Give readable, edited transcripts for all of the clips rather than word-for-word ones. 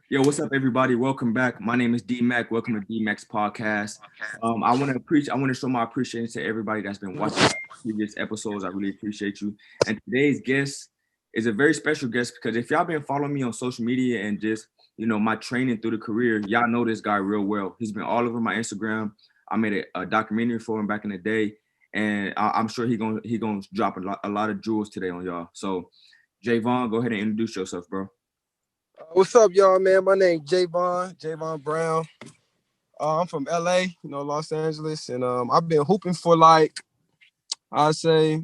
Yo, what's up, everybody? Welcome back. My name is Dmack. Welcome to Dmack's podcast. I want to show my appreciation to everybody that's been watching previous episodes. I really appreciate you. And today's guest is a very special guest because if y'all been following me on social media and just my training through the career, y'all know this guy real well. He's been all over my Instagram. I made a documentary for him back in the day, and I'm sure he gonna drop a lot of jewels today on y'all. So, Jayvon, go ahead and introduce yourself, bro. What's up, y'all, man? My name Jayvon Brown. I'm from LA, Los Angeles, and I've been hooping for I'd say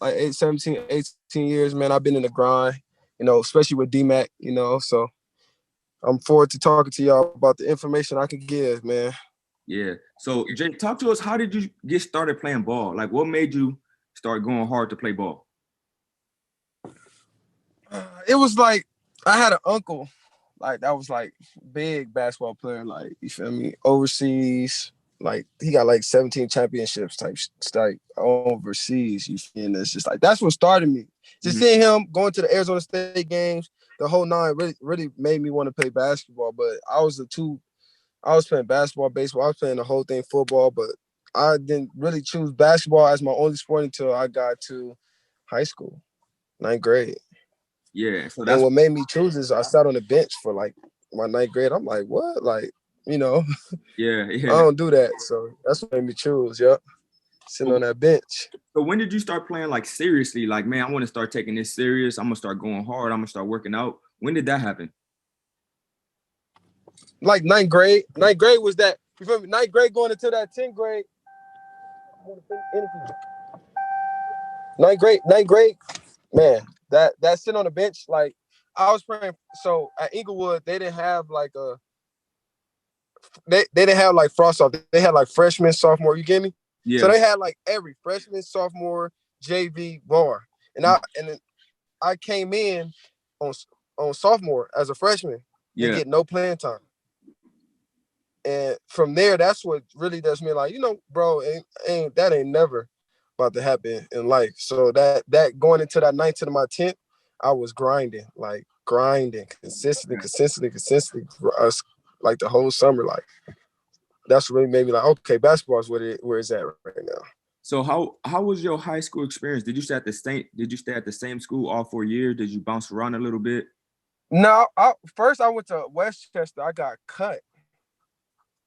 like 18 years, man. I've been in the grind, especially with Dmack, so I'm forward to talking to y'all about the information I can give, man. Yeah. So, Jay, talk to us. How did you get started playing ball? Like, what made you start going hard to play ball? It was like I had an uncle, like that was like big basketball player, like you feel me, overseas. Like he got like 17 championships type overseas. You feel me? And it's just like that's what started me. Just Mhm. seeing him going to the Arizona State games, the whole nine really made me want to play basketball. But I was playing basketball, baseball, I was playing the whole thing football, but I didn't really choose basketball as my only sport until I got to high school, ninth grade. Yeah. So And that's what made me choose is I sat on the bench for like my ninth grade. I'm like, what? Like, you know, yeah, I yeah. don't do that. So that's what made me choose. Yep. Sitting So, on that bench. so when did you start playing like seriously? Like, man, I want to start taking this serious. I'm gonna start going hard. I'm gonna start working out. When did that happen? Like ninth grade. Ninth grade was that, you feel me? Ninth grade going into that 10th grade. Ninth grade, man, that sitting on the bench, like I was playing. So at Inglewood, they didn't have like they didn't have like frost off. They had like freshman, sophomore. You get me? So Yeah. they had like every freshman, sophomore, JV bar, and then I came in on on sophomore as a freshman, didn't Yeah. get no playing time, and from there, that's what really does me like, bro, ain't never about to happen in life. So that going into that ninth to my 10th, I was grinding, consistently, like the whole summer, like that's what really made me like, okay, basketball is where it's at right now. So how was your high school experience? Did you stay at the same school all 4 years? Did you bounce around a little bit? No, first I went to Westchester. I got cut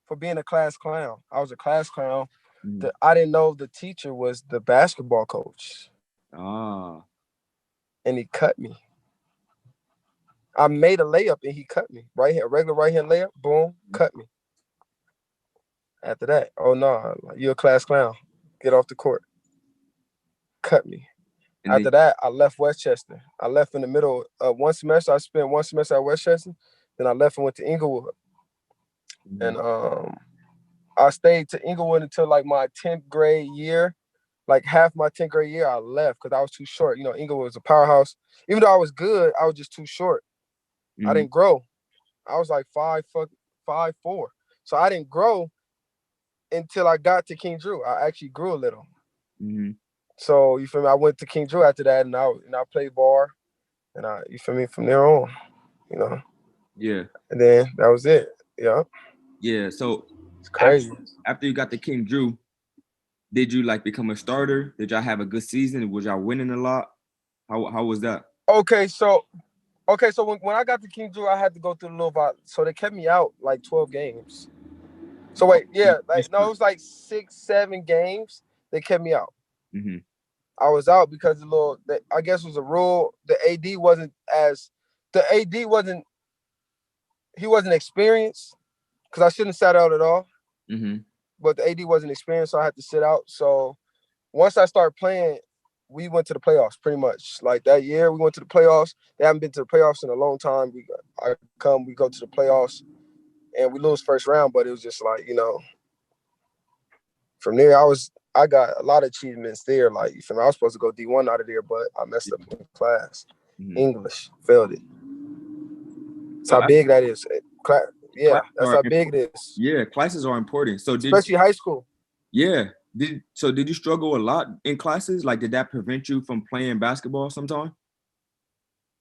for being a class clown. I was a class clown. Mhm. I didn't know the teacher was the basketball coach, Ah, and he cut me. I made a layup and he cut me. Right here, regular right hand layup, boom, cut me. After that, oh no, you're a class clown. Get off the court. Cut me. and then After that, I left Westchester. I left in the middle of one semester. I spent one semester at Westchester. Then I left and went to Inglewood. And mhm. I stayed to Inglewood until like my 10th grade year. Like half my 10th grade year, I left because I was too short. Inglewood was a powerhouse. Even though I was good, I was just too short. I Mhm. didn't grow. I was like 5'4". So I didn't grow until I got to King Drew. I actually grew a little. Mhm. So you feel me? I went to King Drew after that, and I played bar, and you feel me, from there on, you know. Yeah. And then that was it. Yeah, Yeah. So it's after crazy. after you got the King Drew, did you like become a starter? Did y'all have a good season? Was y'all winning a lot? How was that? Okay, so when I got to King Drew, I had to go through the little bit. So they kept me out like 12 games. So wait, yeah, like no, it was like 6, 7 games. They kept me out. Mm-hmm. I was out because I guess it was a rule. The AD wasn't he wasn't experienced because I shouldn't have sat out at all. Mm-hmm. But the AD wasn't experienced, so I had to sit out. So once I started playing, we went to the playoffs pretty much. Like that year, we went to the playoffs. They haven't been to the playoffs in a long time. We go to the playoffs, and we lose first round. But it was just like, from there, I got a lot of achievements there. Like, you feel me? I was supposed to go D1 out of there, but I messed up in class. Mm-hmm. English failed it. That's So how big that is. Yeah, classes that's are how big it is, yeah, classes are important. So especially high school. yeah, did you struggle a lot in classes? Like, did that prevent you from playing basketball sometime?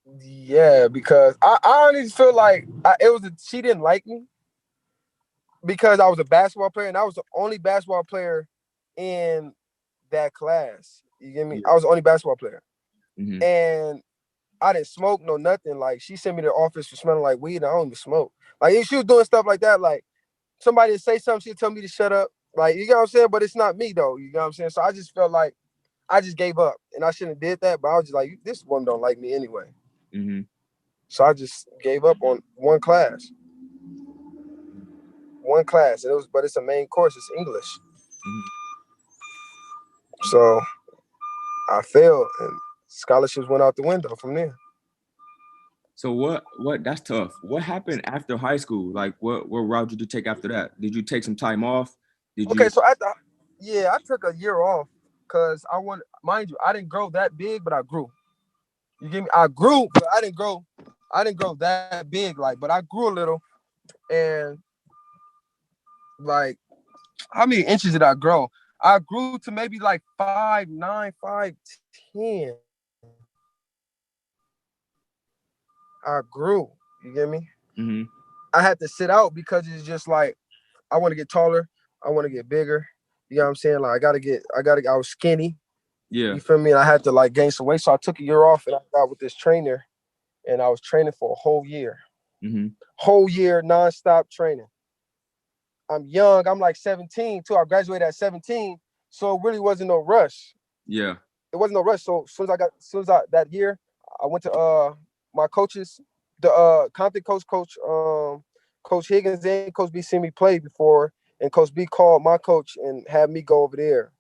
Yeah, because I honestly feel like she didn't like me because I was a basketball player and I was the only basketball player in that class. You get me? Yeah. I was the only basketball player. Mm-hmm. And I didn't smoke, no nothing. Like she sent me to the office for smelling like weed and I don't even smoke. Like if she was doing stuff like that, like somebody would say something, she'd tell me to shut up. Like, you know what I'm saying? But it's not me though. You know what I'm saying? So I just felt like I just gave up. And I shouldn't have did that, but I was just like, this woman don't like me anyway. Mm-hmm. So I just gave up on one class. One class. And but it's a main course, it's English. Mm-hmm. So I failed and scholarships went out the window from there. So what that's tough. What happened after high school? Like what route did you take after that? Did you take some time off? Did Okay, you so I took a year off because I wanted, mind you, I didn't grow that big, but I grew. You get me? I grew, but I didn't grow. I didn't grow that big, like, but I grew a little. And like, how many inches did I grow? I grew to maybe like 5'9", 5'10". I grew. You get me? mm-hmm. I had to sit out because it's just like I want to get taller. I want to get bigger. You know what I'm saying? Like I was skinny. Yeah. You feel me? And I had to like gain some weight. So I took a year off and I got with this trainer and I was training for a whole year. Mm-hmm. Whole year, nonstop training. I'm young. I'm like 17 too. I graduated at 17. So it really wasn't no rush. Yeah. It wasn't no rush. So as soon as I that year, I went to my coaches, the Compton Coach Higgins and Coach B seen me play before, and Coach B called my coach and had me go over there.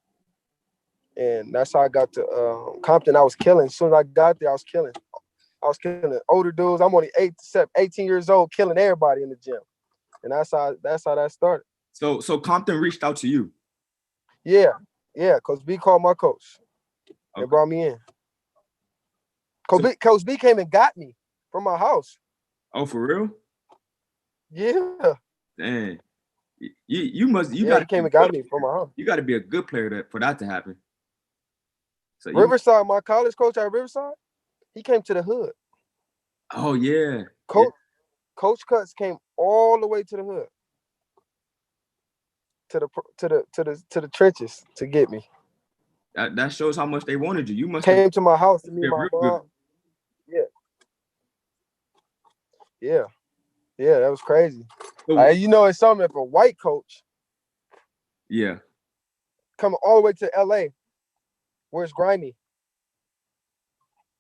And that's how I got to Compton. I was killing. As soon as I got there, I was killing. I was killing older dudes. I'm only 18 years old, killing everybody in the gym. And that's how that started. So Compton reached out to you. Yeah, yeah. Coach B called my coach and Okay. brought me in. So Coach B came and got me from my house. oh, for real? Yeah, Dang. You must you yeah. gotta He be came a and got good me from player. my house. You gotta be a good player for that to happen. So you Riverside, my college coach at Riverside, he came to the hood. oh yeah. Yeah. Coach Coach Cuts came all the way to the hood, to the trenches to get me. That shows how much they wanted you. You must have Came to my house to meet been my real good. mom. Yeah, yeah, yeah. That was crazy. So It's something if a white coach yeah. coming all the way to LA, where it's grimy.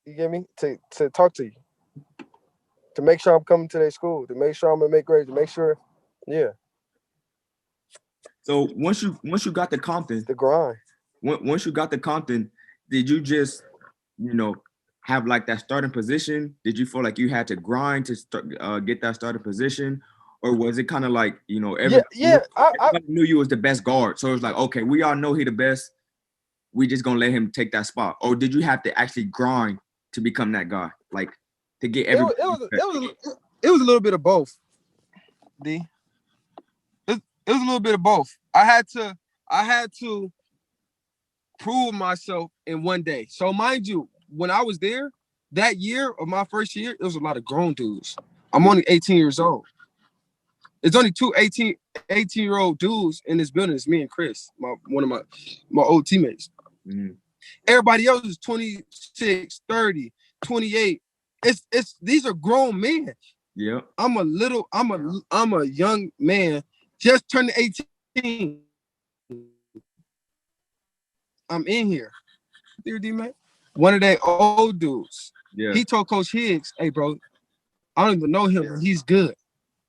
You get me? To talk to you, to make sure I'm coming to their school, to make sure I'm gonna make grades, to make sure, yeah, So once you got to it's Compton, the grind. once you got to Compton, did you just you know have like that starting position? Did you feel like you had to grind to get that starting position, or was it kind of like Yeah, yeah. everybody knew you was the best guard, so it was like okay, we all know he the best. We just gonna let him take that spot, or did you have to actually grind to become that guy, like to get It everybody? was it was it was it was a little bit of both. D. It was a little bit of both. I had to prove myself in one day. So mind you, when I was there, that year of my first year, it was a lot of grown dudes. I'm only 18 years old. It's only two 18-year-old dudes in this building. It's me and Chris, one of my old teammates. Mm-hmm. Everybody else is 26, 30, 28. It's these are grown men. Yeah. I'm a young man, just turned 18. I'm in here. Dmack. One of their old dudes. Yeah. He told Coach Higgs, "Hey, bro, I don't even know him, but he's good.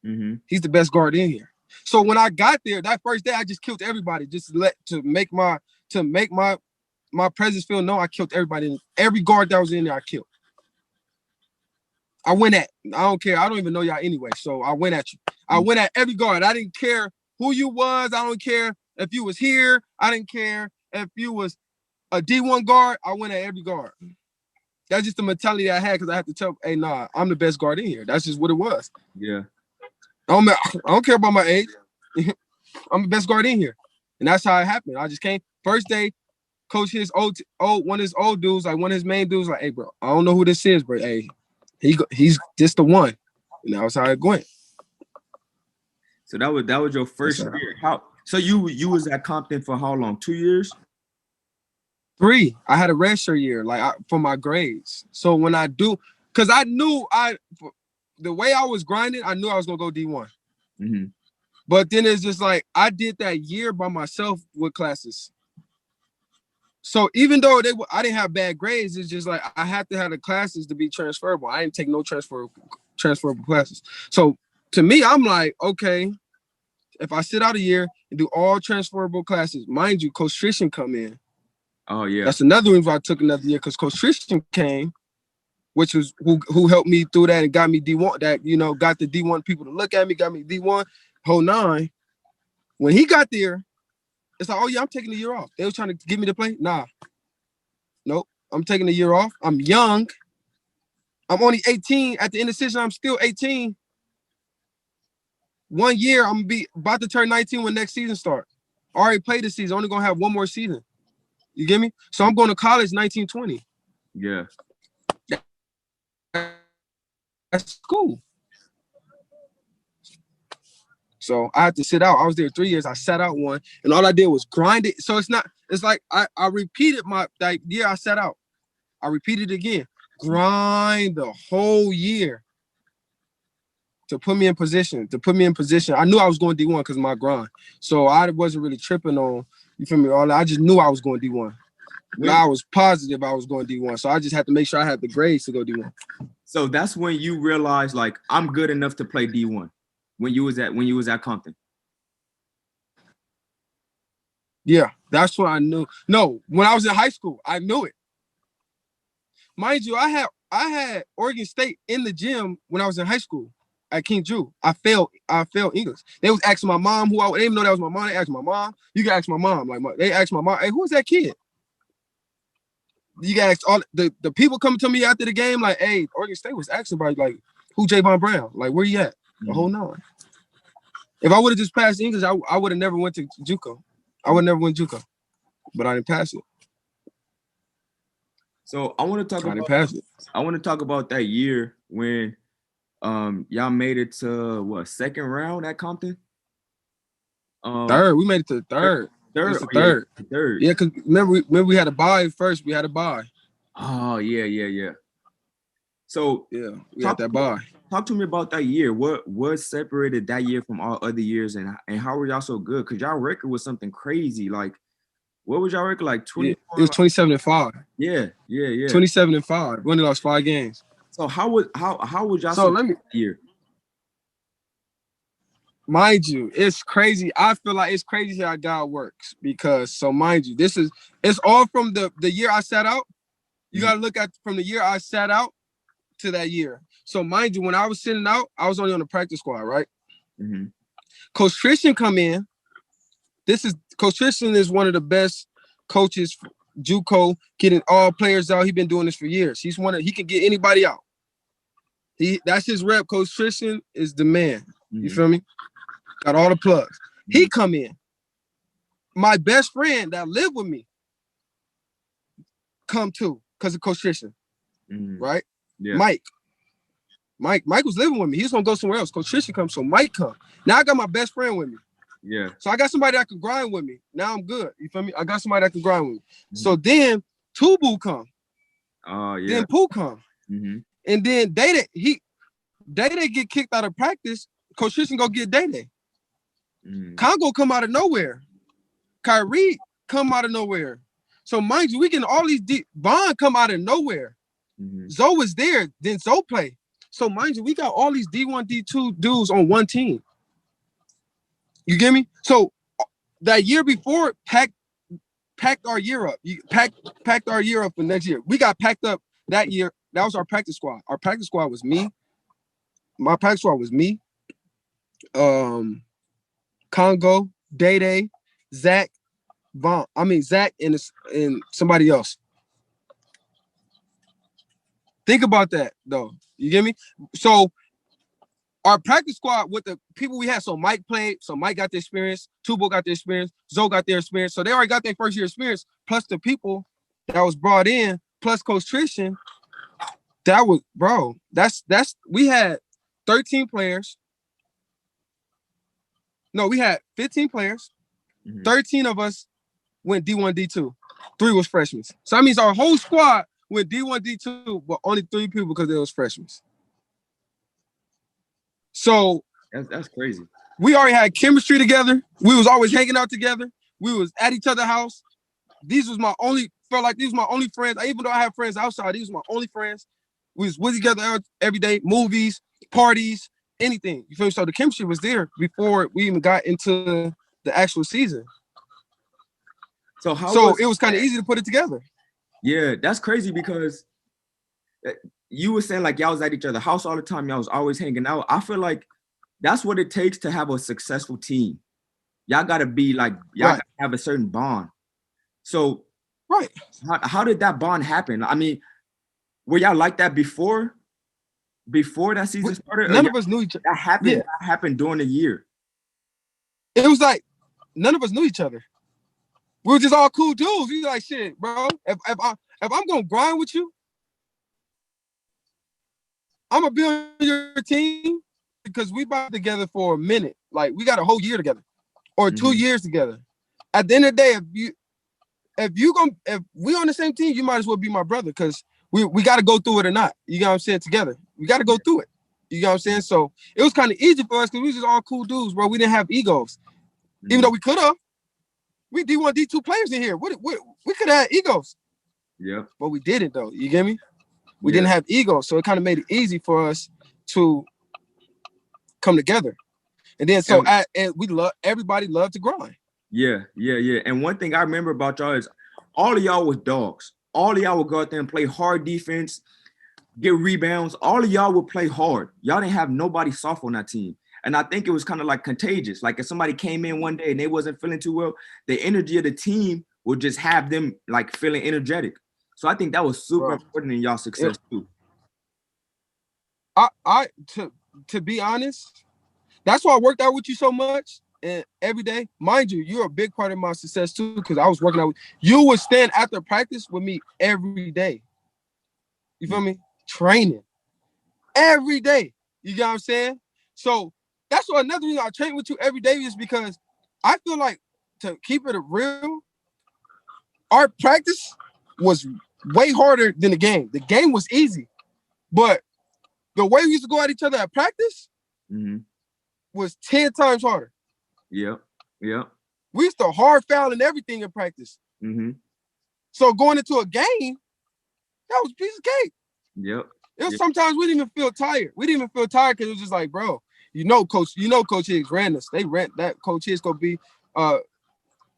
Mm-hmm. He's the best guard in here." So when I got there, that first day, I just killed everybody, just to make my presence feel known. I killed everybody. Every guard that was in there, I killed. I went at. I don't care. I don't even know y'all anyway. So I went at you. I went at every guard. I didn't care who you was. I don't care if you was here. I didn't care if you was a D1 guard. I went at every guard. That's just the mentality I had because I had to tell, hey, nah, I'm the best guard in here. That's just what it was. Yeah. I don't care about my age. I'm the best guard in here. And that's how it happened. I just came. First day, coach his one of his old dudes, like one of his main dudes, like, hey, bro, I don't know who this is, but hey, He's just the one. And that was how it went. So that was your first year. So you was at Compton for how long? 2 years? 3. I had a redshirt year, for my grades. So when I do, because I knew the way I was grinding, I knew I was gonna go D1. Mm-hmm. But then it's just like I did that year by myself with classes. So even though I didn't have bad grades, it's just like I had to have the classes to be transferable. I didn't take no transferable classes. So to me, I'm like, okay, if I sit out a year and do all transferable classes, mind you, Coach Tristan come in. Oh yeah, that's another reason why I took another year, because Coach Tristan came, which was who helped me through that and got me D1. That got the D1 people to look at me, got me D1 whole 9. When he got there, it's like, oh yeah, I'm taking the year off. They was trying to get me to play. Nah, nope, I'm taking the year off. I'm young. I'm only 18. At the end of the season, I'm still 18. 1 year, I'm gonna be about to turn 19 when next season starts. Already played the season. Only gonna have 1 more season. You get me? So I'm going to college 1920. Yeah. That's cool. So I had to sit out. I was there 3 years. I sat out 1, and all I did was grind it. So it's like I repeated that year I sat out. I repeated it again. Grind the whole year to put me in position. I knew I was going D1 because of my grind. So I wasn't really tripping on, you feel me, all that. I just knew I was going D1. I was positive I was going D1. So I just had to make sure I had the grades to go D1. So that's when you realized, like, I'm good enough to play D1 when you was at Compton. Yeah, that's what I knew. No, when I was in high school, I knew it. Mind you, I had Oregon State in the gym when I was in high school at King Drew. I failed English. They was asking my mom they didn't even know that was my mom. They asked my mom. You can ask my mom. They asked my mom, hey, who's that kid? You got all the people coming to me after the game, like, hey, Oregon State was asking about, like, who Jayvon Brown? Like, where you at? The whole 9. If I would have just passed English, I would have never went to JUCO. I would never went JUCO, but I didn't pass it. So I want to talk about that year when y'all made it to what, 2nd round at Compton? 3rd. We made it to the 3rd. Third. Yeah, because remember we had a bye first. We had a bye. Oh yeah. So yeah, we had that bye. Talk to me about that year. What separated that year from all other years, and how were y'all so good? Because y'all record was something crazy. Like, what was y'all record, like 20? Yeah, it was 27-5. Yeah. 27-5. We only lost 5 games. So how was y'all so that year? Mind you, it's crazy. I feel like it's crazy how God works, because, so mind you, it's all from the year I sat out. You got to look at from the year I sat out to that year. So mind you, when I was sitting out, I was only on the practice squad, right? Mm-hmm. Coach Tristan come in. Coach Tristan is one of the best coaches, JUCO, getting all players out. He's been doing this for years. He can get anybody out. That's his rep. Coach Tristan is the man. Mm-hmm. You feel me? Got all the plugs. Mm-hmm. He come in. My best friend that lived with me come too because of Coach Tristan. Mm-hmm. Right? Yeah. Mike was living with me. He was gonna go somewhere else. Coach Tristan comes, so Mike come. Now I got my best friend with me. Yeah. So I got somebody that can grind with me. Now I'm good. You feel me? I got somebody that can grind with me. Mm-hmm. So then Tubu come. Oh yeah. Then Pooh come. Mm-hmm. And then Day get kicked out of practice. Coach Tristan go get Day. Mm-hmm. Congo come out of nowhere. Kyrie come out of nowhere. So mind you, we getting all these Vaughn come out of nowhere. Mm-hmm. Zoe was there, then Zoe play. So mind you, we got all these D1, D2 dudes on one team. You get me? So that year before, packed our year up. Packed our year up for next year. We got packed up that year. That was our practice squad. Our practice squad was me. My practice squad was me. Congo, Day, Zach, Vaughn. Zach and somebody else. Think about that, though. You get me? So our practice squad with the people we had, so Mike played, so Mike got the experience, Tubo got the experience, Zoe got their experience. So they already got their first year experience, plus the people that was brought in, plus Coach Tristan. That was, bro. That's we had 13 players. No, we had 15 players. 13 of us went D1, D2. 3 was freshmen. So that means our whole squad went D1, D2, but only 3 people because they was freshmen. So that's crazy. We already had chemistry together. We was always hanging out together. We was at each other's house. These was my only friends. Even though I have friends outside, these were my only friends. We was with each other every day, movies, parties, anything. You feel me? So the chemistry was there before we even got into the actual season. So it was kind of easy to put it together. Yeah, that's crazy because you were saying like y'all was at each other's house all the time. Y'all was always hanging out. I feel like that's what it takes to have a successful team. Y'all gotta be like gotta have a certain bond. So how did that bond happen? I mean, were y'all like that before that season started? None of us knew each other. That happened. Yeah. That happened during the year. It was like none of us knew each other. We were just all cool dudes. We like, shit, bro. If I'm gonna grind with you, I'm gonna be on your team because we been together for a minute. Like we got a whole year together, or 2 years together. At the end of the day, if we on the same team, you might as well be my brother because we got to go through it or not. You know what I'm saying? Together, we got to go through it. You know what I'm saying? So it was kind of easy for us because we was just all cool dudes, bro. We didn't have egos, even though we could have. We D1, D2 players in here. We could have had egos. Yeah. But we didn't, though. You get me? We didn't have egos. So it kind of made it easy for us to come together. And then everybody loved to grind. Yeah. And one thing I remember about y'all is all of y'all was dogs. All of y'all would go out there and play hard defense, get rebounds. All of y'all would play hard. Y'all didn't have nobody soft on that team. And I think it was kind of like contagious. Like if somebody came in one day and they wasn't feeling too well, the energy of the team would just have them like feeling energetic. So I think that was super important in y'all success too. To be honest, that's why I worked out with you so much and every day. Mind you, you're a big part of my success too because I was working out with you. Would stand after practice with me every day. You feel me? Training every day. You get what I'm saying? So that's why another reason I train with you every day is because I feel like to keep it real, our practice was way harder than the game. The game was easy, but the way we used to go at each other at practice was 10 times harder. Yeah. We used to hard foul and everything in practice. So going into a game, that was a piece of cake. Yep. It was sometimes we didn't even feel tired. We didn't even feel tired because it was just like, bro, Coach Higgs ran us. They ran that. Coach Higgs gonna be,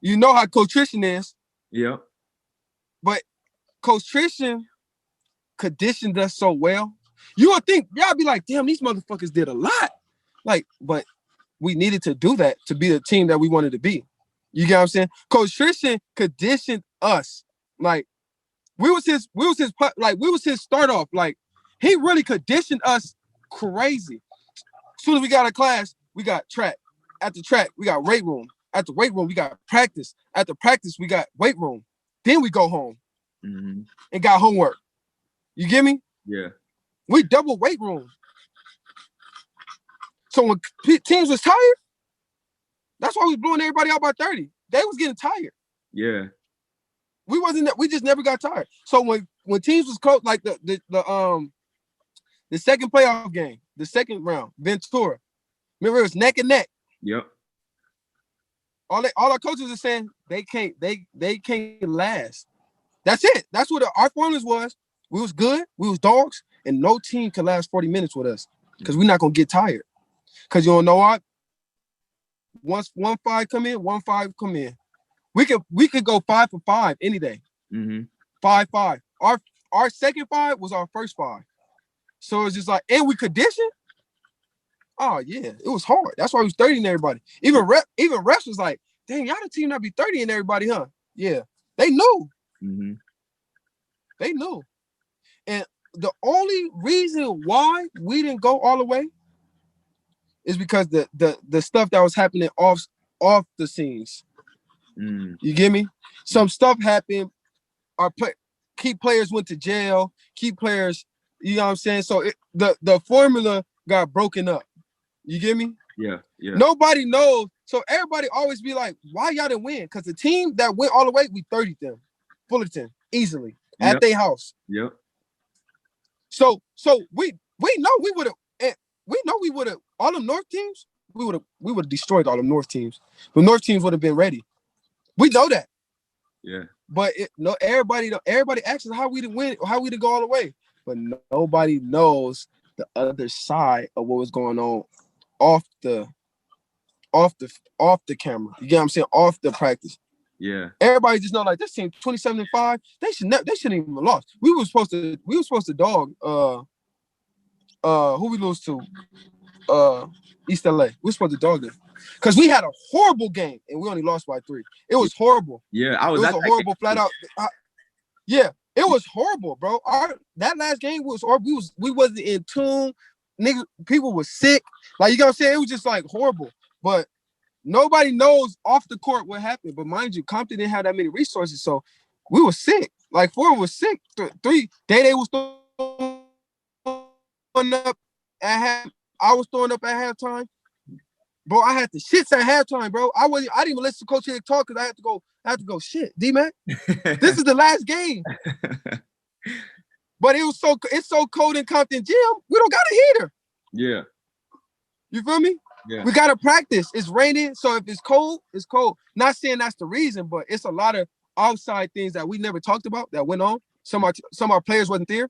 you know how Coach Tristan is. Yeah. But Coach Tristan conditioned us so well. You would think y'all be like, damn, these motherfuckers did a lot. Like, but we needed to do that to be the team that we wanted to be. You get what I'm saying? Coach Tristan conditioned us. Like, we was his start off. Like, he really conditioned us crazy. As soon as we got a class, we got track. At the track, we got weight room. At the weight room, we got practice. At the practice, we got weight room. Then we go home and got homework. You get me? Yeah. We double weight room. So when teams was tired, that's why we was blowing everybody out by 30. They was getting tired. Yeah. We just never got tired. So when teams was close, like the second playoff game, the second round, Ventura, remember it was neck and neck. Yep. All our coaches are saying they can't last. That's it. That's what our formulas was. We was good, we was dogs, and no team could last 40 minutes with us because we're not gonna get tired. Because you don't know what? Once 1-5 come in, 1-5 come in. We could go 5 for 5 any day. 5-5. Our second 5 was our first 5. So it's just like, and we conditioned. Oh yeah, it was hard. That's why we was 30 in everybody. Even refs was like, dang, y'all the team that be 30 in everybody, huh? Yeah, they knew. They knew. And the only reason why we didn't go all the way is because the stuff that was happening off the scenes. You get me? Some stuff happened. Key players went to jail. Key players You know what I'm saying? So the formula got broken up. You get me? Yeah. Nobody knows. So everybody always be like, why y'all didn't win? Because the team that went all the way, we 30 them. Fullerton, easily. At their house. Yep. So we know we would have all them North teams, we would have destroyed all them North teams. The North teams would have been ready. We know that. Yeah. But everybody asks us how we to win, how we to go all the way. But nobody knows the other side of what was going on off the camera. You get what I'm saying? Off the practice. Yeah. Everybody just know like this team 27-5. They shouldn't even have lost. We were supposed to dog who we lose to? East LA. We're supposed to dog them. Because we had a horrible game and we only lost by 3. It was horrible. Yeah, it was a horrible flat out. Yeah, it was horrible, bro. That last game was horrible. We wasn't in tune. Niggas, people were sick. Like, you know what I'm saying? It was just like horrible. But nobody knows off the court what happened. But mind you, Compton didn't have that many resources. So we were sick. Like 4 was sick. 3, Day was throwing up at half. I was throwing up at halftime. Bro, I had the shits at halftime, bro. I didn't even listen to Coach Hick talk because I had to go shit. Dmack, this is the last game. But it's so cold in Compton Gym. We don't got a heater. Yeah. You feel me? Yeah. We gotta practice. It's raining, so if it's cold, it's cold. Not saying that's the reason, but it's a lot of outside things that we never talked about that went on. Some of our players wasn't there.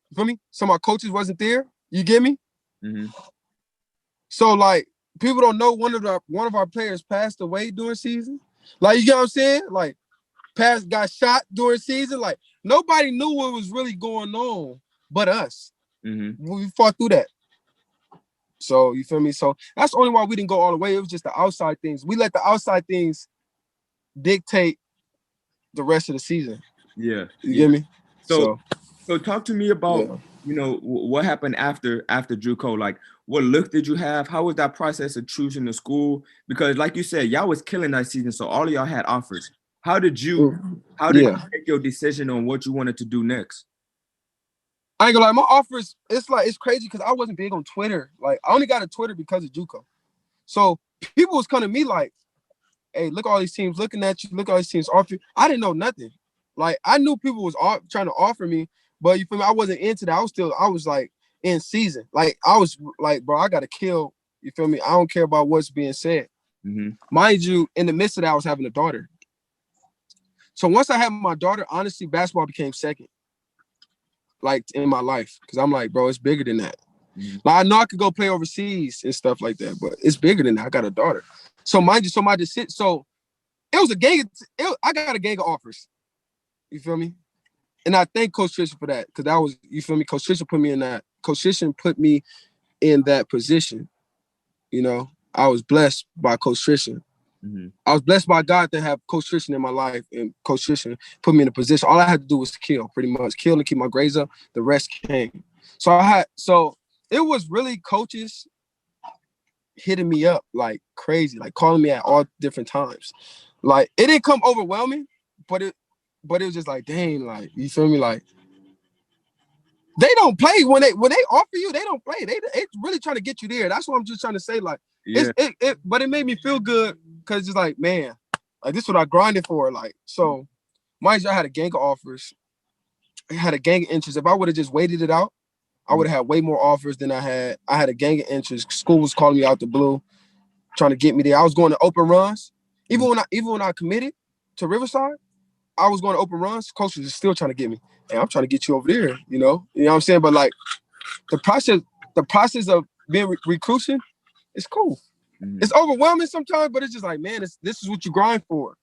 You feel me? Some of our coaches wasn't there. You get me? Mm-hmm. So like people don't know one of our players passed away during season. Like, you get what I'm saying? Like, got shot during season. Like, nobody knew what was really going on but us. Mm-hmm. We fought through that. So, you feel me? So that's the only why we didn't go all the way. It was just the outside things. We let the outside things dictate the rest of the season. Yeah. You get me? So talk to me about, what happened after JUCO. Like, what look did you have? How was that process of choosing the school? Because like you said, y'all was killing that season, so all of y'all had offers. How did you make your decision on what you wanted to do next? I ain't gonna lie, my offers, it's crazy because I wasn't big on Twitter. Like, I only got a Twitter because of JUCO. So people was coming to me like, hey, look at all these teams looking at you, look at all these teams offering. I didn't know nothing. Like, I knew people was trying to offer me, but you feel me? I wasn't into that. I was like in season. Like, I was like, bro, I gotta kill. You feel me? I don't care about what's being said. Mm-hmm. Mind you, in the midst of that, I was having a daughter. So once I had my daughter, honestly, basketball became second, like, in my life. Because I'm like, bro, it's bigger than that. Mm-hmm. Like, I know I could go play overseas and stuff like that, but it's bigger than that. I got a daughter. So mind you, it was a gang. I got a gang of offers. You feel me? And I thank Coach Trisha for that, because that was, you feel me? Coach Trisha put me in that. Coach Trisha put me in that position. You know, I was blessed by Coach Trisha. Mm-hmm. I was blessed by God to have Coach Trisha in my life, and Coach Trisha put me in a position. All I had to do was kill, pretty much. Kill and keep my grades up. The rest came. So it was really coaches hitting me up like crazy, like calling me at all different times. Like, it didn't come overwhelming, but it was just like, dang, like, you feel me? Like, they don't play when they offer you, they don't play. They really trying to get you there. That's what I'm just trying to say. Like, yeah. But it made me feel good because it's like, man, like, this is what I grinded for. Like, so mind you, I had a gang of offers. I had a gang of interest. If I would have just waited it out, I would have had way more offers than I had. I had a gang of interest. School was calling me out the blue, trying to get me there. I was going to open runs. Even when I committed to Riverside, I was going to open runs. Coach was still trying to get me. Hey, I'm trying to get you over there, you know what I'm saying? But like, the process of being recruiting is cool. Mm-hmm. It's overwhelming sometimes, but it's just like, man, this is what you grind for.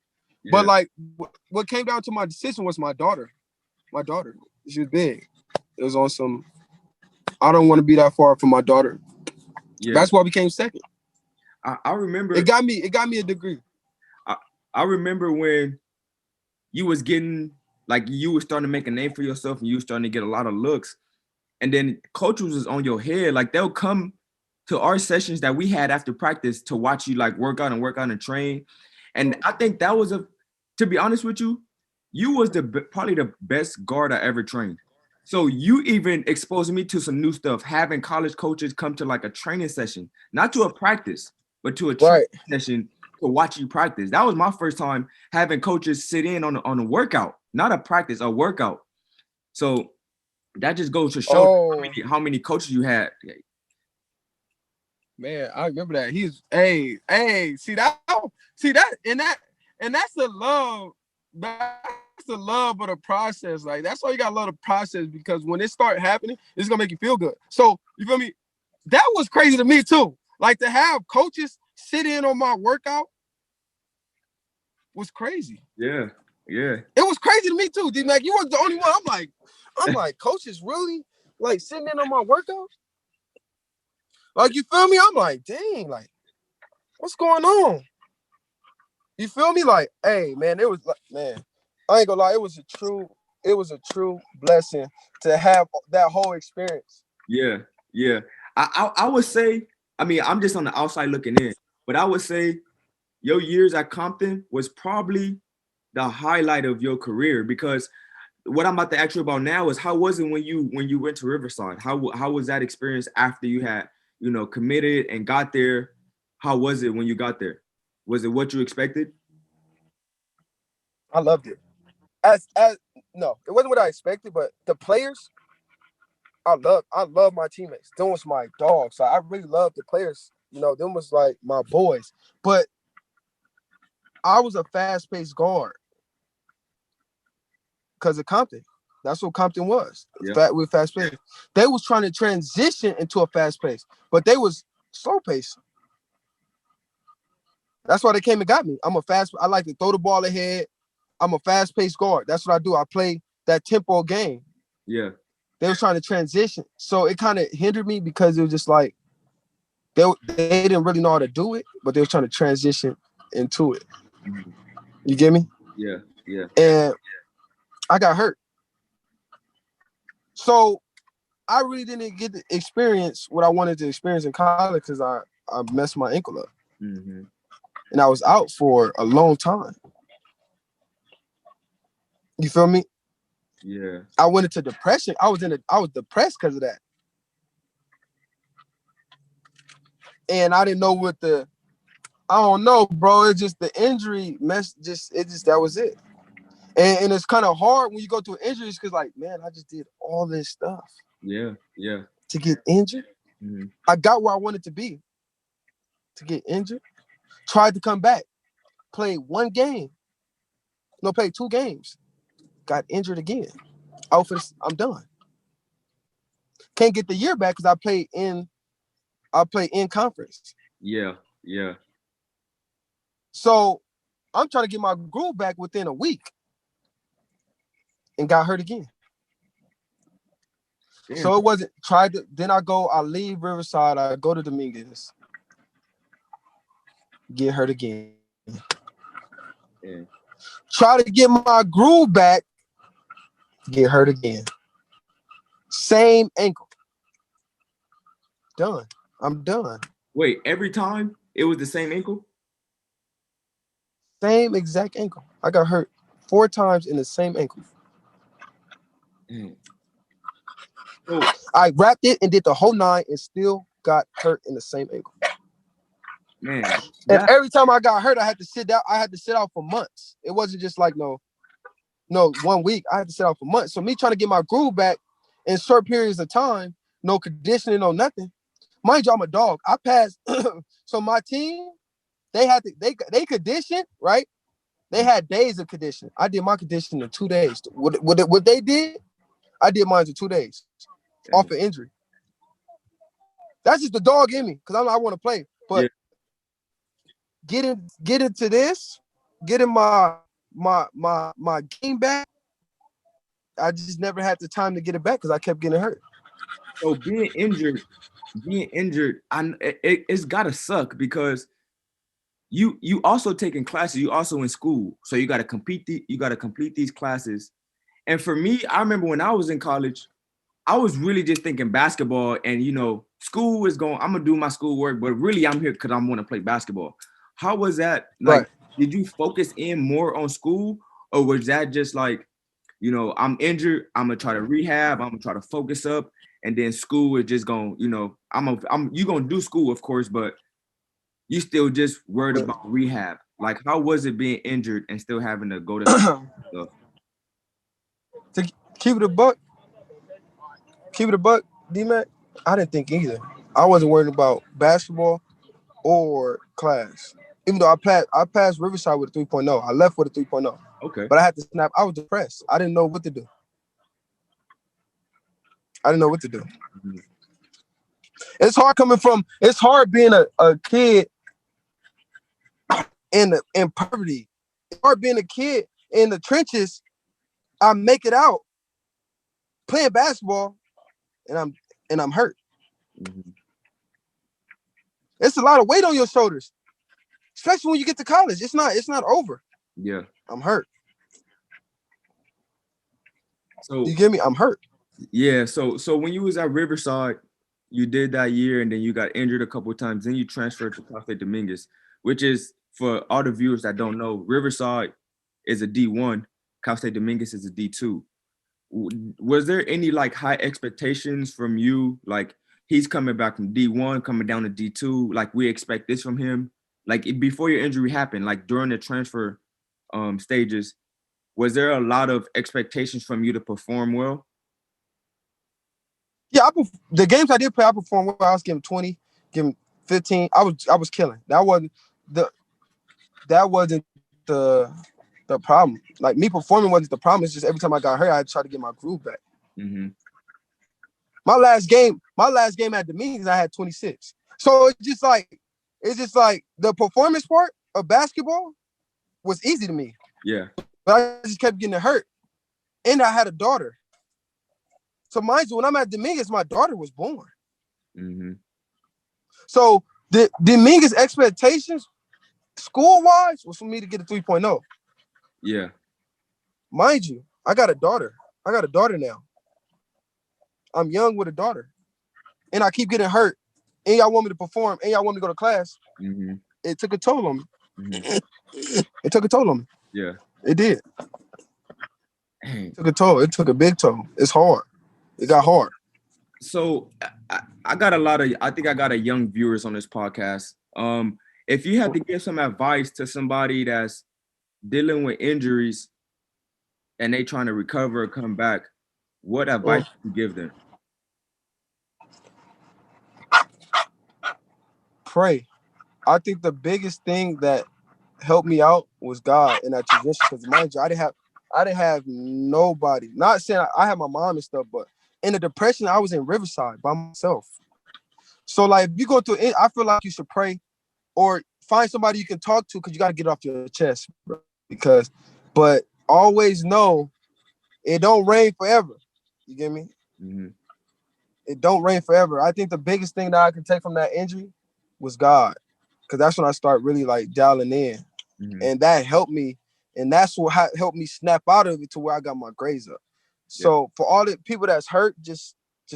Yeah. But like, what came down to my decision was my daughter. My daughter, she was big. It was on some, I don't want to be that far from my daughter. Yeah. That's why I became second. I remember. It got me a degree. I remember when you was getting, like, you were starting to make a name for yourself and you were starting to get a lot of looks. And then coaches was on your head. Like, they'll come to our sessions that we had after practice to watch you, like, work out and train. And I think that was to be honest with you, you was probably the best guard I ever trained. So you even exposed me to some new stuff, having college coaches come to like a training session, not to a practice, but to a training Right. session to watch you practice. That was my first time having coaches sit in on a workout, not a practice, a workout. So that just goes to show Oh how many coaches you had. man, I remember that. He's and that's the love. That's the love of the process. Like that's why you gotta love the process, because when it start happening, it's gonna make you feel good. So you feel me? That was crazy to me too. Like to have coaches sit in on my workout was crazy. Yeah, yeah, It was crazy to me too, Dmack. You weren't the only one. I'm like, coaches really like sitting in on my workout? Like, you feel me? I'm like, dang, like, what's going on? You feel me? Like, hey, man, it was like, man, I ain't gonna lie, it was a true blessing to have that whole experience. yeah, yeah. I would say, I mean, I'm just on the outside looking in, but I would say your years at Compton was probably the highlight of your career, because what I'm about to ask you about now is how was it when you went to Riverside? How was that experience after you had, committed and got there? How was it when you got there? Was it what you expected? I loved it. As no, it wasn't what I expected, but the players, I love my teammates. Them was my dogs. So I really love the players. Them was like my boys. But I was a fast-paced guard because of Compton. That's what Compton was. Yeah. With fast pace. They was trying to transition into a fast pace, but they was slow pace. That's why they came and got me. I like to throw the ball ahead. I'm a fast-paced guard. That's what I do. I play that tempo game. Yeah. They was trying to transition. So it kind of hindered me because it was just like they didn't really know how to do it, but they were trying to transition into it. Mm-hmm. You get me? Yeah. Yeah. And I got hurt. So I really didn't get to experience what I wanted to experience in college because I messed my ankle up. Mm-hmm. And I was out for a long time. You feel me? Yeah. I went into depression. I was depressed because of that. And I didn't know I don't know, bro. It's just the injury that was it. And it's kind of hard when you go through injuries because, like, man, I just did all this stuff. Yeah. Yeah. To get injured. Mm-hmm. I got where I wanted to be. To get injured. Tried to come back. Played one game. No, played 2 games. Got injured again. I'm done. Can't get the year back because I played in conference. Yeah. Yeah. So I'm trying to get my groove back within a week. And got hurt again. Damn. So it wasn't then I leave Riverside, I go to Dominguez. Get hurt again. Yeah. Try to get my groove back. Get hurt again. Same ankle. Done. I'm done. Wait, every time it was the same ankle? Same exact ankle. I got hurt 4 times in the same ankle. Mm. So I wrapped it and did the whole 9 and still got hurt in the same ankle. Man. And every time I got hurt, I had to sit down. I had to sit out for months. It wasn't just like no 1 week. I had to sit out for months. So me trying to get my groove back in short periods of time, no conditioning, no nothing. Mind you, I'm a dog. I passed. So my team, they conditioned, right? They had days of conditioning. I did my conditioning in 2 days. What they did, I did mine in 2 days. Yeah. Off of injury. That's just the dog in me because I want to play. But get into this, getting my game back. I just never had the time to get it back because I kept getting hurt. So being injured, it's gotta suck because you also taking classes, you also in school, so you gotta complete these classes. And for me, I remember when I was in college, I was really just thinking basketball, and school is going. I'm gonna do my schoolwork, but really I'm here because I want to play basketball. How was that? Like, Right. Did you focus in more on school, or was that just like I'm injured. I'm gonna try to rehab. I'm gonna try to focus up, and then school is just gonna, you gonna do school, of course, but you still just worried about rehab. Like, how was it being injured and still having to go to stuff? To keep it a buck, Dmack, I didn't think either. I wasn't worried about basketball or class. Even though I passed Riverside with a 3.0. I left with a 3.0. Okay. But I had to snap. I was depressed. I didn't know what to do. Mm-hmm. It's hard being a kid in poverty. It's hard being a kid in the trenches. I make it out playing basketball and I'm hurt. Mm-hmm. It's a lot of weight on your shoulders, especially when you get to college. It's not over. Yeah. I'm hurt. So you get me? I'm hurt. Yeah. So when you was at Riverside, you did that year, and then you got injured a couple of times. Then you transferred to Cal State Dominguez, which is, for all the viewers that don't know, Riverside is a D1. Cal State Dominguez is a D2. Was there any like high expectations from you? Like, he's coming back from D1, coming down to D2. Like, we expect this from him. Like, before your injury happened, like during the transfer stages, was there a lot of expectations from you to perform well? Yeah, the games I did play, I performed well. I was giving 20, giving 15. I was killing. That wasn't the problem. Like, me performing wasn't the problem. It's just every time I got hurt, I had to try to get my groove back. Mm-hmm. My last game at the meetings, I had 26. So it's just like the performance part of basketball was easy to me. Yeah. But I just kept getting hurt. And I had a daughter. So mind you, when I'm at Dominguez, my daughter was born. Mm-hmm. So the Dominguez expectations, school-wise, was for me to get a 3.0. Yeah. Mind you, I got a daughter. Now. I'm young with a daughter. And I keep getting hurt. And y'all want me to perform. And y'all want me to go to class. Mm-hmm. It took a toll on me. Mm-hmm. It took a toll on me. Yeah. It did. Dang. It took a toll. It took a big toll. It's hard. It got hard. So I got I think I got a young viewers on this podcast. If you had to give some advice to somebody that's dealing with injuries and they trying to recover or come back, what advice would you give them? Pray. I think the biggest thing that helped me out was God in that transition. Because mind you, I didn't have nobody. Not saying I had my mom and stuff, but in the depression, I was in Riverside by myself. So like, if you go through it, I feel like you should pray or find somebody you can talk to, because you got to get off your chest, bro. But always know it don't rain forever. You get me? Mm-hmm. It don't rain forever. I think the biggest thing that I can take from that injury was God, because that's when I start really like dialing in, and that helped me, and that's what helped me snap out of it to where I got my grades up. So for all the people that's hurt, just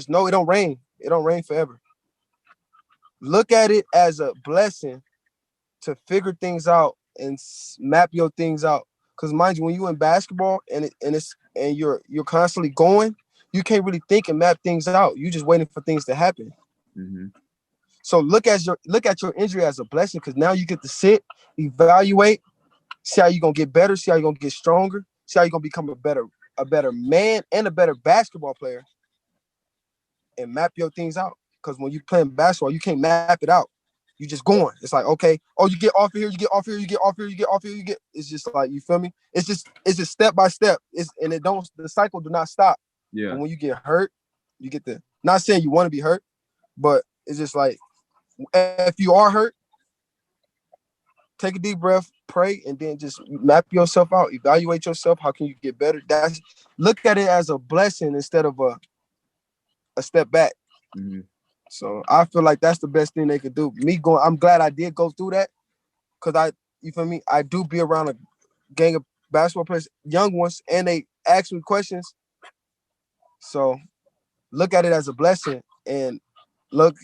know it don't rain. It don't rain forever. Look at it as a blessing to figure things out and map your things out. Because mind you, when you in basketball and you're constantly going, you can't really think and map things out. You just waiting for things to happen. Mm-hmm. So look at your injury as a blessing, because now you get to sit, evaluate, see how you're gonna get better, see how you're gonna get stronger, see how you're gonna become a better man and a better basketball player, and map your things out. Because when you playing basketball, you can't map it out. You just going. It's like, okay, oh, you get off of here, you get off here, you get off here, you get off here, you get. It's just like, you feel me? It's just step by step. The cycle do not stop. Yeah. But when you get hurt, you get the. Not saying you want to be hurt, but it's just like, if you are hurt, take a deep breath, pray, and then just map yourself out, evaluate yourself. How can you get better? Look at it as a blessing instead of a step back. Mm-hmm. So I feel like that's the best thing they could do. I'm glad I did go through that, because you feel me? I do be around a gang of basketball players, young ones, and they ask me questions. So look at it as a blessing, and look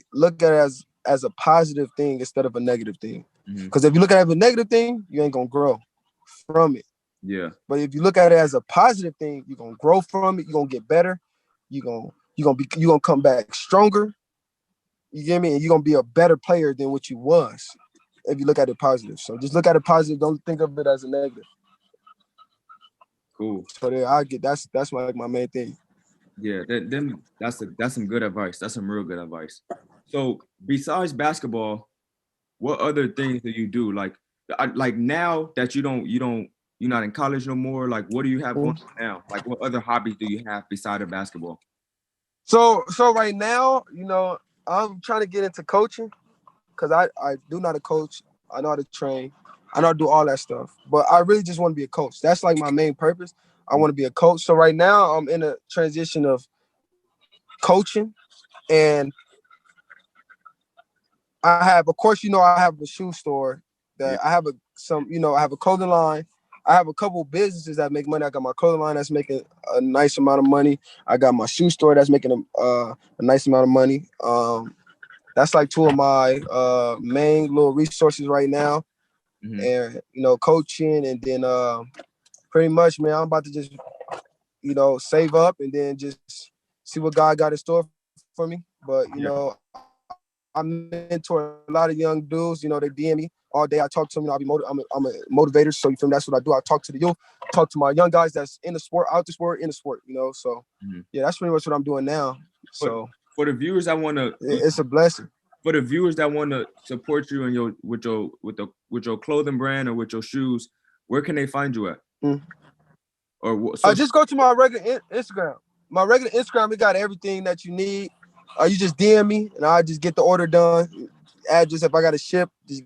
at it as a positive thing instead of a negative thing. Because if you look at it as a negative thing, you ain't gonna grow from it. Yeah. But if you look at it as a positive thing, you're gonna grow from it. You're gonna get better. You're gonna come back stronger. You get me? And you're gonna be a better player than what you was if you look at it positive. So just look at it positive. Don't think of it as a negative. Cool. So there, I get that's like my main thing. Yeah, that's some good advice. That's some real good advice. So besides basketball, what other things do you do? Like now that you're not in college no more. Like, what do you have going on now? Like, what other hobbies do you have beside of basketball? So right now, I'm trying to get into coaching because I do know how to coach. I know how to train. I know how to do all that stuff. But I really just want to be a coach. That's like my main purpose. I want to be a coach. So right now I'm in a transition of coaching, and I have, of course, I have a shoe store Yeah. that I have I have a clothing line. I have a couple businesses that make money. I got my clothing line that's making a nice amount of money. I got my shoe store that's making a nice amount of money. That's like two of my main little resources right now. Mm-hmm. And coaching, and then pretty much, man, I'm about to just save up and then just see what God got in store for me. But Yeah. I mentor a lot of young dudes. They DM me all day. I talk to them. I'm a motivator, so you feel me? That's what I do. I talk to the youth, talk to my young guys that's in the sport, out the sport, in the sport. So Mm-hmm. yeah, that's pretty much what I'm doing now. But So for the viewers that want to, it's a blessing. for the viewers that want to support you and with your clothing brand or with your shoes, where can they find you at? Mm. Or what? I So just go to my regular Instagram. My regular Instagram, we got everything that you need. You just DM me, and I just get the order done. Address, if I got to ship, just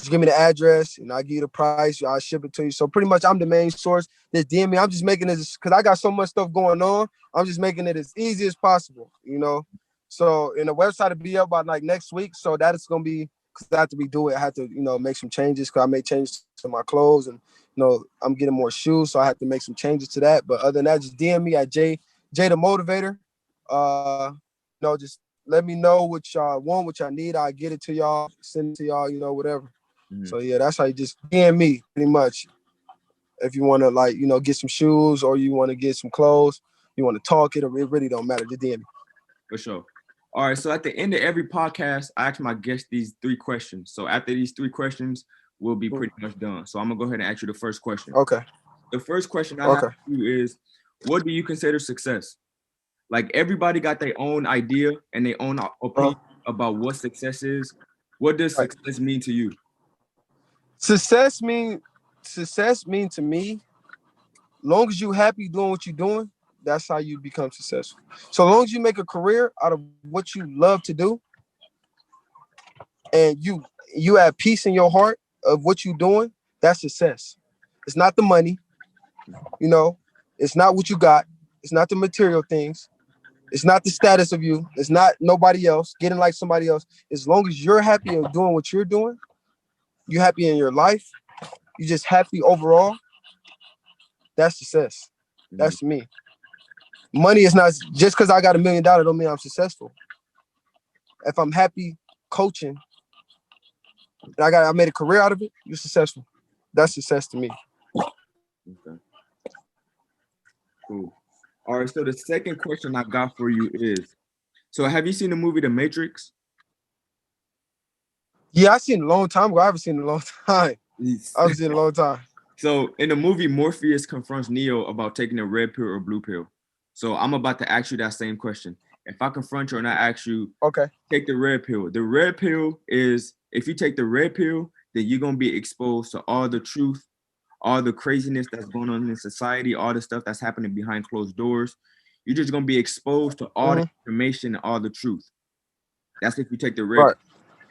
give me the address, and I give you the price. I'll ship it to you. So pretty much, I'm the main source. Just DM me. I'm just making it because I got so much stuff going on. I'm just making it as easy as possible. So, and the website will be up by like next week. So that is gonna be, because I have to redo it. I have to, make some changes because I made changes to my clothes, and I'm getting more shoes, so I have to make some changes to that. But other than that, just DM me at J the Motivator. Just let me know what y'all want, what y'all need. I'll get it to y'all, send it to y'all, whatever. mm-hmm. So yeah, that's how you just DM me pretty much. If you want to get some shoes, or you want to get some clothes, you want to talk it really don't matter. Just DM me. For sure. All right. So at the end of every podcast, I ask my guests these 3 questions. So after these 3 questions, we'll be pretty much done. So I'm gonna go ahead and ask you the first question. Okay. The first question I have for you is, what do you consider success? Like, everybody got their own idea and their own opinion about what success is. What does success mean to you? Success mean to me, long as you happy doing what you're doing, that's how you become successful. So long as you make a career out of what you love to do, and you have peace in your heart of what you're doing, that's success. It's not the money, it's not what you got, it's not the material things, it's not the status of you, it's not nobody else getting like somebody else. As long as you're happy in doing what you're doing, you're happy in your life, you're just happy overall, that's success. That's me. Money is not just because I got $1 million don't mean I'm successful. If I'm happy coaching and I made a career out of it, you're successful. That's success to me. Okay. Cool. All right. So the second question I got for you is, so have you seen the movie The Matrix? Yeah, I seen it a long time ago. I haven't seen it in a long time. I haven't seen it in a long time. So in the movie, Morpheus confronts Neo about taking a red pill or blue pill. So I'm about to ask you that same question. If I confront you and I ask you, okay, take the red pill. The red pill is, if you take the red pill, then you're going to be exposed to all the truth, all the craziness that's going on in society, all the stuff that's happening behind closed doors. You're just going to be exposed to all the information and all the truth. That's if you take the red pill.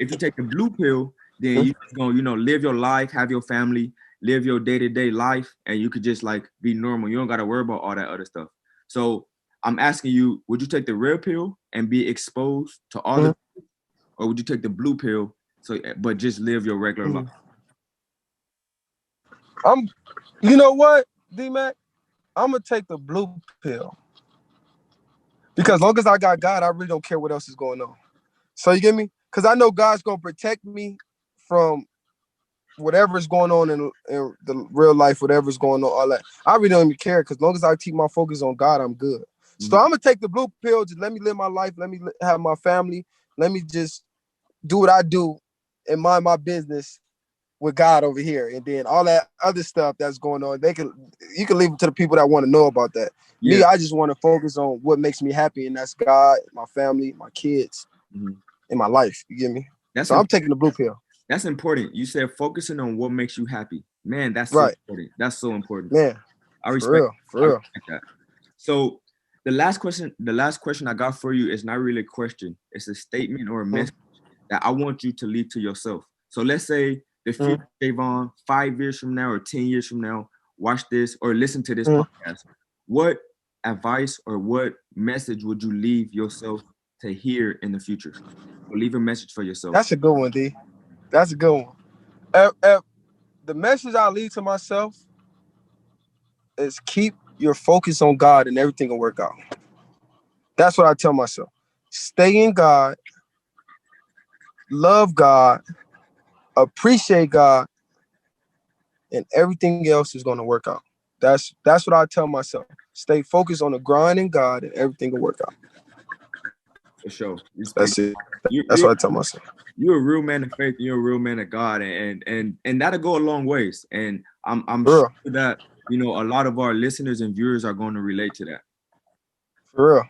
If you take the blue pill, then you just going to, live your life, have your family, live your day-to-day life, and you could just like be normal. You don't got to worry about all that other stuff. So I'm asking you, would you take the red pill and be exposed to all the, or would you take the blue pill but just live your regular life? You know what, Dmack? I'm gonna take the blue pill, because as long as I got God, I really don't care what else is going on. So you get me? Because I know God's gonna protect me from whatever's going on in the real life, whatever's going on, all that, I really don't even care because as long as I keep my focus on God, I'm good. So I'm gonna take the blue pill. Just let me live my life. Let me have my family. Let me just do what I do and mind my business with God over here. And then all that other stuff that's going on, you can leave it to the people that want to know about that. Yeah. Me, I just want to focus on what makes me happy, and that's God, my family, my kids, and my life. You get me? So I'm taking the blue pill. That's important. You said focusing on what makes you happy. Man, that's right. So important. That's so important. Man, I respect for real. That. So the last question I got for you is not really a question. It's a statement or a message that I want you to leave to yourself. So let's say the future Jayvon, 5 years from now or 10 years from now, watch this or listen to this podcast. What advice or what message would you leave yourself to hear in the future? Or leave a message for yourself. That's a good one, D. That's a good one. The message I leave to myself is keep your focus on God and everything will work out. That's what I tell myself. Stay in God, love God, appreciate God, and everything else is going to work out. That's what I tell myself. Stay focused on the grind in God and everything will work out. For sure. That's it. That's what I tell myself. You're a real man of faith. You're a real man of God, and that'll go a long ways. And I'm sure that a lot of our listeners and viewers are going to relate to that. For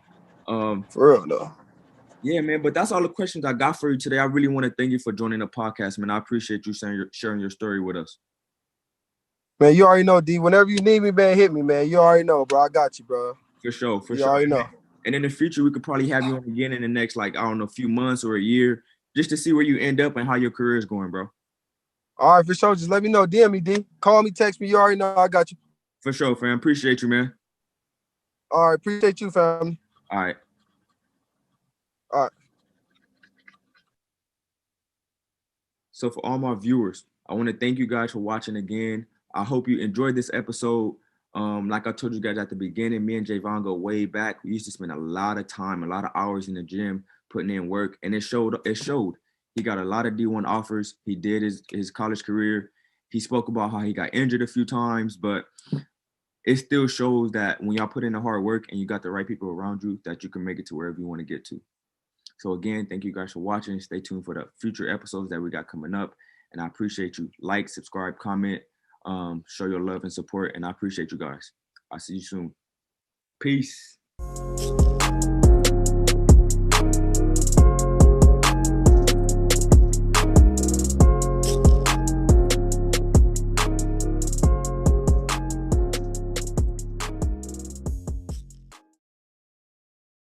real though. Yeah, man. But that's all the questions I got for you today. I really want to thank you for joining the podcast, man. I appreciate you sharing your story with us. Man, you already know, D. Whenever you need me, man, hit me, man. You already know, bro. I got you, bro. For sure. You already know. And in the future, we could probably have you on again in the next, few months or a year, just to see where you end up and how your career is going, bro. All right, for sure. Just let me know. DM me, D. Call me, text me. You already know. I got you. For sure, fam. Appreciate you, man. All right. Appreciate you, family. All right. All right. So for all my viewers, I want to thank you guys for watching again. I hope you enjoyed this episode. Like I told you guys at the beginning, me and Jayvon go way back. We used to spend a lot of time, a lot of hours in the gym putting in work, and it showed. He got a lot of D1 offers. He did his college career. He spoke about how he got injured a few times, but it still shows that when y'all put in the hard work and you got the right people around you, that you can make it to wherever you want to get to. So again, thank you guys for watching. Stay tuned for the future episodes that we got coming up. And I appreciate you. Like, subscribe, comment, show your love and support. And I appreciate you guys. I'll see you soon. Peace.